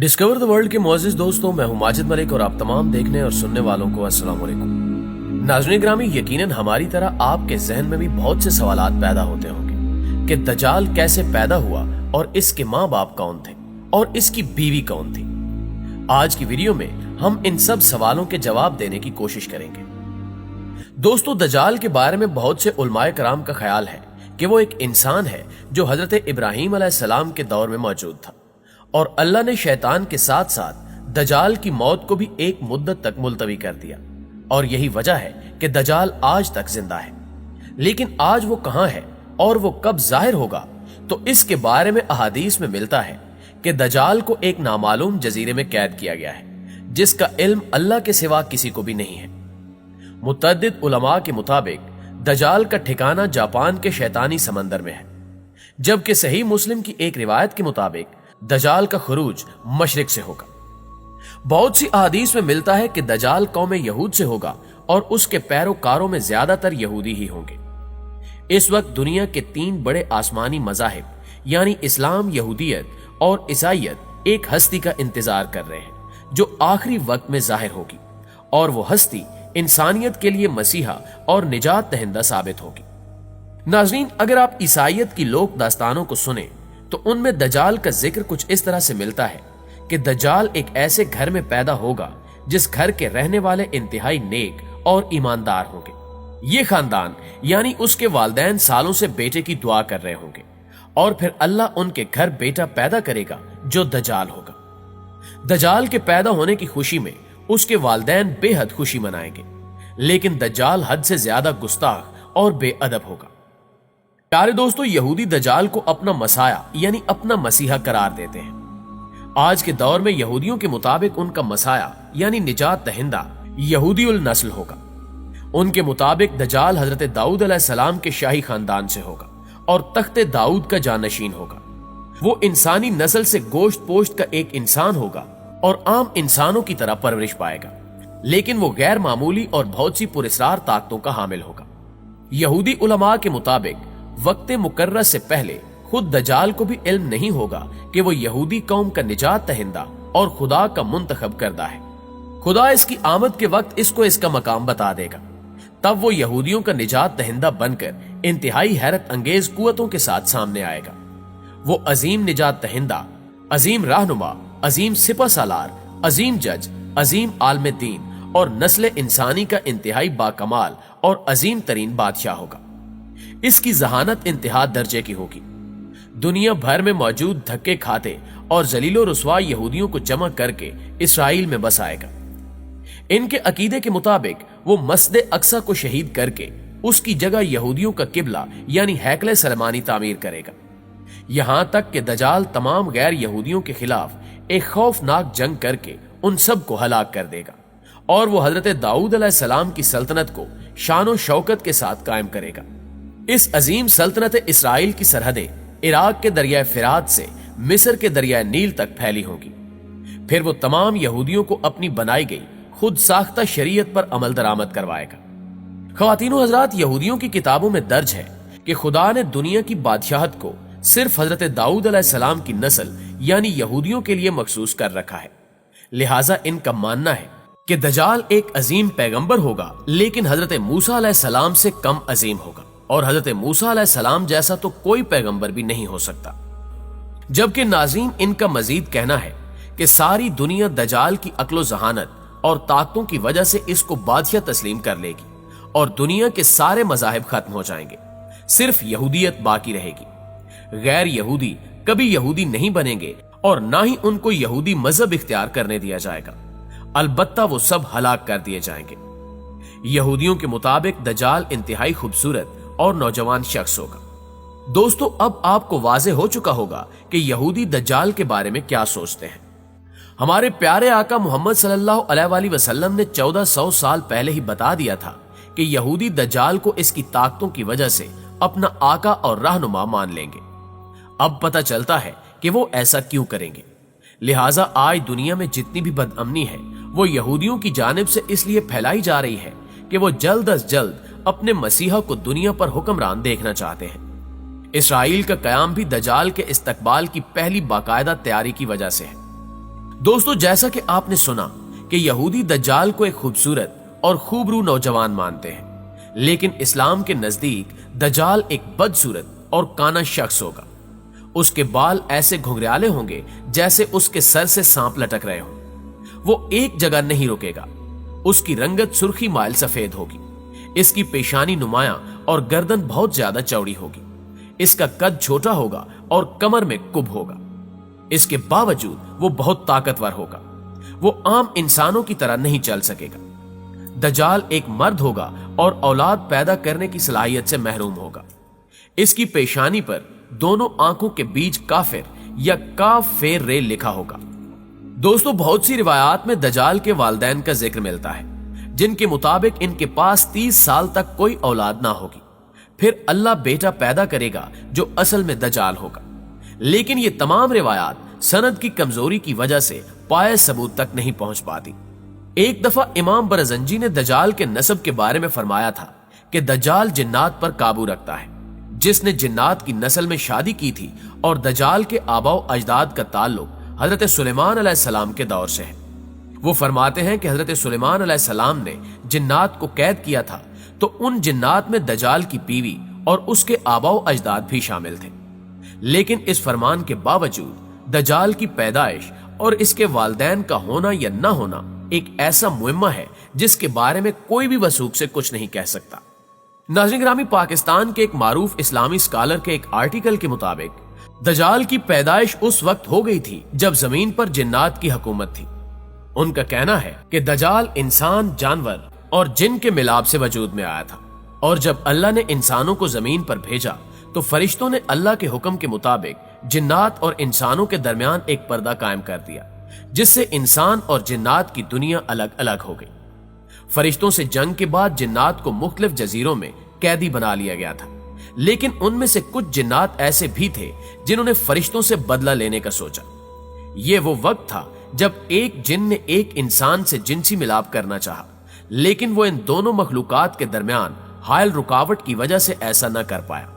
Discover the world के मुअज़्ज़िज़ दोस्तों, मैं हूं माजिद मलिक और आप तमाम देखने और सुनने वालों को अस्सलाम वालेकुम। नाज़रीन ग्रामी, यकीनन हमारी तरह आपके जहन में भी बहुत से सवालात पैदा होते होंगे कि दज्जाल कैसे पैदा हुआ और इसके माँ बाप कौन थे और इसकी बीवी कौन थी। आज की वीडियो में हम इन सब सवालों के जवाब देने की कोशिश करेंगे। दोस्तों, दज्जाल के बारे में बहुत से उलमाए कराम का ख्याल है कि वो एक इंसान है जो हजरत इब्राहीम अलैहिस्सलाम के दौर में मौजूद था और अल्लाह ने शैतान के साथ साथ दज्जाल की मौत को भी एक मुद्दत तक मुलतवी कर दिया और यही वजह है कि दज्जाल आज तक जिंदा है। लेकिन आज वो कहां है और वो कब जाहिर होगा, तो इसके बारे में अहादीस में मिलता है कि दज्जाल को एक नामालूम जजीरे में कैद किया गया है जिसका इल्म अल्लाह के सिवा किसी को भी नहीं है। मुतअद्दिद उलमा के मुताबिक दज्जाल का ठिकाना जापान के शैतानी समंदर में है, जबकि सही मुस्लिम की एक रिवायत के मुताबिक दज्जाल का खुरूज मशरिक से होगा। बहुत सी अहादीस में मिलता है कि दज्जाल कौम यहूद से होगा और उसके पैरोकारों में ज्यादातर यहूदी ही होंगे। इस वक्त दुनिया के 3 बड़े आसमानी मज़ाहिब यानी इस्लाम, यहूदियत और ईसाईयत एक हस्ती का इंतजार कर रहे हैं जो आखिरी वक्त में जाहिर होगी और वो हस्ती इंसानियत के लिए मसीहा और निजात दहिंदा साबित होगी। नाज़रीन, अगर आप ईसाईयत की लोक दास्तानों को सुने तो उनमें दज्जाल का जिक्र कुछ इस तरह से मिलता है कि दज्जाल एक ऐसे घर में पैदा होगा जिस घर के रहने वाले इंतहाई नेक और ईमानदार होंगे। ये खानदान यानी उसके वालिदैन सालों से बेटे की दुआ कर रहे होंगे और फिर अल्लाह उनके घर बेटा पैदा करेगा जो दज्जाल होगा। दज्जाल के पैदा होने की खुशी में उसके वालिदैन बेहद खुशी मनाएंगे, लेकिन दज्जाल हद से ज्यादा गुस्ताख और बेअदब होगा। प्यारे दोस्तों, यहूदी दज्जाल को अपना मसाया यानी अपना मसीहा करार देते हैं। आज के दौर में यहूदियों के मुताबिक उनका मसाया यानी निजात दहिंदा यहूदी उल नस्ल होगा। उनके मुताबिक दज्जाल हजरत दाऊद अलैहिस्सलाम के शाही खानदान से होगा और तख्ते दाऊद का जानशीन होगा। वो इंसानी नस्ल से गोश्त पोश्त का एक इंसान होगा और आम इंसानों की तरह परवरिश पाएगा, लेकिन वो गैर मामूली और बहुत सी पुरस्कार ताकतों का हामिल होगा। यहूदी उलमा के मुताबिक वक्त मुकर्रर से पहले खुद दज्जाल को भी इल्म नहीं होगा कि वो यहूदी कौम का निजात दहिंदा और खुदा का मुंतखब करदा है। खुदा इसकी आमद के वक्त इसको इसका मकाम बता देगा, तब वो यहूदियों का निजात दहिंदा बनकर इंतहाई हैरत अंगेज कुव्वतों के साथ सामने आएगा। वो अजीम निजात दहिंदा, अजीम रहनुमा, अजीम सिपह सालार, अजीम जज, अजीम आलम दीन और नस्ल इंसानी का इंतहाई बाकमाल और अजीम तरीन बादशाह होगा। इसकी जहानत इंतहा दर्जे की होगी। दुनिया भर में मौजूद धक्के खाते और जलीलो रुस्वा यहूदियों को जमा करके इसराइल में बसाएगा। इनके अकीदे के मुताबिक वो मस्जिद अक्सा को शहीद करके उसकी जगह यहूदियों का किबला यानी हैकले सलमानी तामीर करेगा। यहां तक कि दज्जाल तमाम गैर यहूदियों के खिलाफ एक खौफनाक जंग करके उन सब को हलाक कर देगा और वो हजरत दाऊद अलैहिस्सलाम की सल्तनत को शानो शौकत के साथ कायम करेगा। इस अजीम सल्तनत इसराइल की सरहदें इराक के दरिया फिरात से मिस्र के दरिया नील तक फैली होगी। फिर वो तमाम यहूदियों को अपनी बनाई गई खुद साख्ता शरीयत पर अमल दरामद करवाएगा। ख्वातीनो हजरात, यहूदियों की किताबों में दर्ज है कि खुदा ने दुनिया की बादशाहत को सिर्फ हजरत दाऊद अलैहिस्सलाम की नस्ल यानी यहूदियों के लिए मखसूस कर रखा है। लिहाजा इनका मानना है कि दज्जाल एक अजीम पैगंबर होगा, लेकिन हजरत मूसा अलैहिस्सलाम से कम अजीम होगा और हजरत मूसा अलैहिस्सलाम जैसा तो कोई पैगंबर भी नहीं हो सकता। जबकि नाज़रीन, इनका मजीद कहना है कि सारी दुनिया दज्जाल की अक्लो जहानत और ताकतों की वजह से इसको बादशाह तस्लीम कर लेगी और दुनिया के सारे मज़ाहिब खत्म हो जाएंगे, सिर्फ यहूदियत बाकी रहेगी। गैर यहूदी कभी यहूदी नहीं बनेंगे और ना ही उनको यहूदी मजहब इख्तियार करने दिया जाएगा, अलबत्ता वो सब हलाक कर दिए जाएंगे। यहूदियों के मुताबिक दज्जाल इंतहाई खूबसूरत और नौजवान शख्स होगा। दोस्तों, अब आपको वाज़ेह हो चुका होगा कि यहूदी दज्जाल के बारे में क्या सोचते हैं। हमारे प्यारे आका मोहम्मद सल्लल्लाहु अलैहि वसल्लम ने 1400 साल पहले ही बता दिया था कि यहूदी दज्जाल को इसकी ताकतों की वजह से अपना आका और रहनुमा मान लेंगे। अब पता चलता है कि वो ऐसा क्यों करेंगे। लिहाजा आज दुनिया में जितनी भी बदअमनी है वो यहूदियों की जानिब से इसलिए फैलाई जा रही है कि वो जल्द अज जल्द अपने मसीहा को दुनिया पर हुक्मरान देखना चाहते हैं। इसराइल का कयाम भी दज्जाल के इस्तकबाल की पहली बाकायदा तैयारी की वजह से है। दोस्तों, जैसा कि आपने सुना कि यहूदी दज्जाल को एक खूबसूरत और खूबरू नौजवान मानते हैं, लेकिन इस्लाम के नजदीक दज्जाल एक बदसूरत और काना शख्स होगा। उसके बाल ऐसे घुंघराले होंगे जैसे उसके सर से सांप लटक रहे हों। वो एक जगह नहीं रुकेगा। उसकी रंगत सुर्खी माइल सफेद होगी। इसकी पेशानी नुमाया और गर्दन बहुत ज्यादा चौड़ी होगी। इसका कद छोटा होगा और कमर में कुब होगा। इसके बावजूद वो बहुत ताकतवर होगा। वो आम इंसानों की तरह नहीं चल सकेगा। दज्जाल एक मर्द होगा और औलाद पैदा करने की सलाहियत से महरूम होगा। इसकी पेशानी पर दोनों आंखों के बीच काफिर या काफेर रे लिखा होगा। दोस्तों, बहुत सी रिवायात में दज्जाल के वालिदैन का जिक्र मिलता है, जिनके मुताबिक इनके पास 30 साल तक कोई औलाद ना होगी। फिर अल्लाह बेटा पैदा करेगा जो असल में दज्जाल होगा। लेकिन ये तमाम रिवायात सनद की कमजोरी की वजह से पाए सबूत तक नहीं पहुंच पाती। एक दफा इमाम बरजंजी ने दज्जाल के नस्ब के बारे में फरमाया था कि दज्जाल जिन्नात पर काबू रखता है। जिसने जिन्नात की नस्ल में शादी की थी और दज्जाल के आबाओ अजदाद का ताल्लुक हजरत सुलेमान अलैहिस्सलाम के दौर से है। वो फरमाते हैं कि हजरत सुलेमान अलैहिस्सलाम ने जिन्नात को कैद किया था, तो उन जिन्नात में दज्जाल की बीवी और उसके आबाओ अजदाद भी शामिल थे। लेकिन इस फरमान के बावजूद दज्जाल की पैदाइश और इसके वालिदैन का होना या न होना एक ऐसा मुइम्मा है जिसके बारे में कोई भी वसूख से कुछ नहीं कह सकता। नाज़रीन ग्रामी, पाकिस्तान के एक मारूफ इस्लामी स्कॉलर के एक आर्टिकल के मुताबिक दज्जाल की पैदाइश उस वक्त हो गई थी जब जमीन पर जिन्नात की हुकूमत थी। उनका कहना है कि दज्जाल इंसान, जानवर और जिन के मिलाप से वजूद में आया था, और जब अल्लाह ने इंसानों को जमीन पर भेजा तो फरिश्तों ने अल्लाह के हुक्म के मुताबिक जिन्नात और इंसानों के दरमियान एक पर्दा कायम कर दिया, जिससे इंसान और जिन्नात की दुनिया अलग अलग हो गई। फरिश्तों से जंग के बाद जिन्नात को मुख्तलिफ जजीरों में कैदी बना लिया गया था, लेकिन उनमें से कुछ जिन्नात ऐसे भी थे जिन्होंने फरिश्तों से बदला लेने का सोचा। यह वो वक्त था जब एक जिन ने एक इंसान से जिनसी मिलाप करना चाहा, लेकिन वो इन दोनों मखलूकात के दरमियान हायल रुकावट की वजह से ऐसा न कर पाया।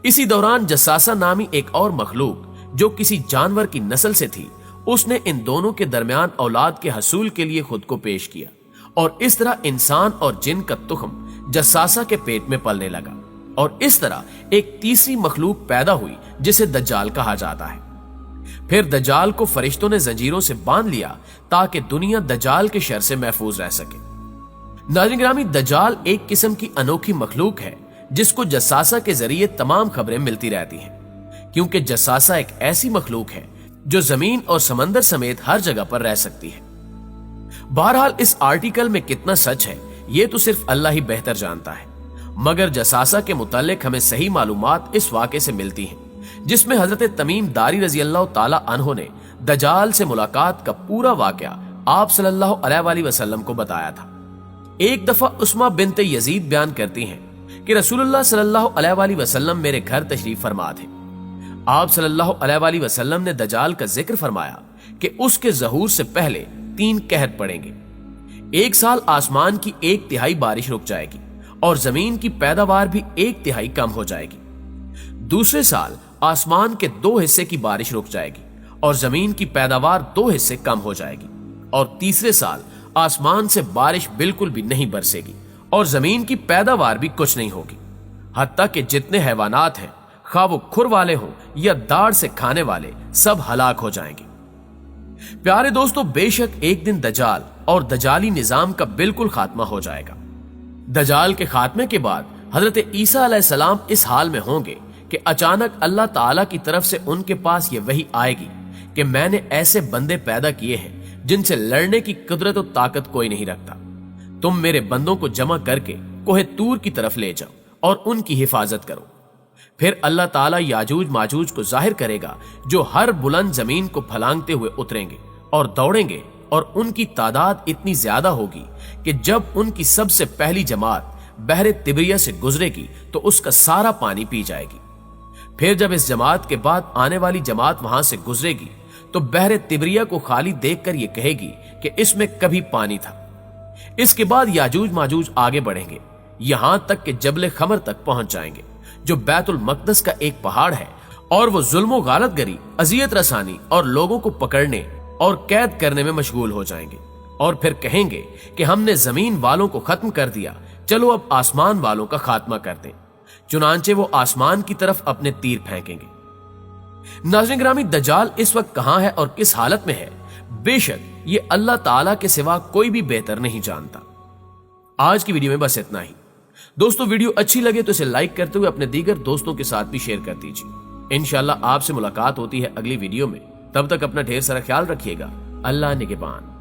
इसी दौरान जसासा नामी एक और मखलूक जो किसी जानवर की नस्ल से थी, उसने इन दोनों के दरमियान औलाद के हसूल के लिए खुद को पेश किया, और इस तरह इंसान और जिन का तुख्म जसासा के पेट में पलने लगा, और इस तरह एक तीसरी मखलूक पैदा हुई जिसे दज्जाल कहा जाता है। फिर दज्जाल को फरिश्तों ने जंजीरों से बांध लिया ताकि दुनिया दज्जाल के शर से महफूज रह सके। नाज़रीन ग्रामी, दज्जाल एक किस्म की अनोखी मखलूक है जिसको जसासा के जरिए तमाम खबरें मिलती रहती हैं, क्योंकि जसासा एक ऐसी मखलूक है जो जमीन और समंदर समेत हर जगह पर रह सकती है। बहरहाल इस आर्टिकल में कितना सच है ये तो सिर्फ अल्लाह ही बेहतर जानता है, मगर जसासा के मुतालिक हमें सही मालूमात इस वाक़े से मिलती हैं जिसमें हजरत तमीम दारी रजी अल्लाह ताला अन्हो ने दज्जाल से मुलाकात का पूरा वाक़या आप सल्लल्लाहु अलैहि वसल्लम को बताया था। एक दफा उस्मा बिन्त यजीद बयान करती हैं कि रसूलुल्लाह सल्लल्लाहु अलैहि वसल्लम मेरे घर तशरीफ फरमा थे। आप सल्लल्लाहु अलैहि वसल्लम ने दज्जाल का जिक्र फरमाया कि उसके ज़हूर से पहले 3 कहर पड़ेंगे। एक साल आसमान की 1/3 बारिश रुक जाएगी और जमीन की पैदावार भी 1/3 कम हो जाएगी। दूसरे साल आसमान के 2 हिस्से की बारिश रुक जाएगी और जमीन की पैदावार 2 हिस्से कम हो जाएगी। और तीसरे साल आसमान से बारिश बिल्कुल भी नहीं बरसेगी और जमीन की पैदावार भी कुछ नहीं होगी। हत्ता कि जितने हैवानात हैं, खा वो खुर वाले हों या दाढ़ से खाने वाले, सब हलाक हो जाएंगे। प्यारे दोस्तों, बेशक एक दिन दज्जाल और दज्जाली निजाम का बिल्कुल खात्मा हो जाएगा। दज्जाल के खात्मे के बाद हजरत ईसा अलैहिस्सलाम इस हाल में होंगे कि अचानक अल्लाह ताला की तरफ से उनके पास ये वही आएगी कि मैंने ऐसे बंदे पैदा किए हैं जिनसे लड़ने की कुदरत और ताकत कोई नहीं रखता। तुम मेरे बंदों को जमा करके कोहे तूर की तरफ ले जाओ और उनकी हिफाजत करो। फिर अल्लाह ताला याजूज माजूज को जाहिर करेगा जो हर बुलंद जमीन को फलांगते हुए उतरेंगे और दौड़ेंगे, और उनकी तादाद इतनी ज्यादा होगी कि जब उनकी सबसे पहली जमात बहरे तिब्रिया से गुजरेगी तो उसका सारा पानी पी जाएगी। फिर जब इस जमात के बाद आने वाली जमात वहां से गुजरेगी तो बहरे तिब्रिया को खाली देखकर यह कहेगी कि इसमें कभी पानी था। इसके बाद याजूज माजूज आगे बढ़ेंगे यहां तक कि जबले खमर तक पहुंच जाएंगे, जो बैतुल मकदस का एक पहाड़ है, और वो जुल्म गालतगरी, अजियत रसानी और लोगों को पकड़ने और कैद करने में मशगूल हो जाएंगे और फिर कहेंगे कि हमने जमीन वालों को खत्म कर दिया, चलो अब आसमान वालों का खात्मा कर दें। चुनांचे वो आसमान की तरफ अपने तीर फेंकेंगे। नाज़रीन गिरामी, दज्जाल इस वक्त कहां है और किस हालत में है, बेशक ये अल्लाह ताला के सिवा कोई भी बेहतर नहीं जानता। आज की वीडियो में बस इतना ही। दोस्तों, वीडियो अच्छी लगे तो इसे लाइक करते हुए अपने दीगर दोस्तों के साथ भी शेयर कर दीजिए। इंशाल्लाह आपसे मुलाकात होती है अगली वीडियो में। तब तक अपना ढेर सारा ख्याल रखिएगा। अल्लाह निगहबान।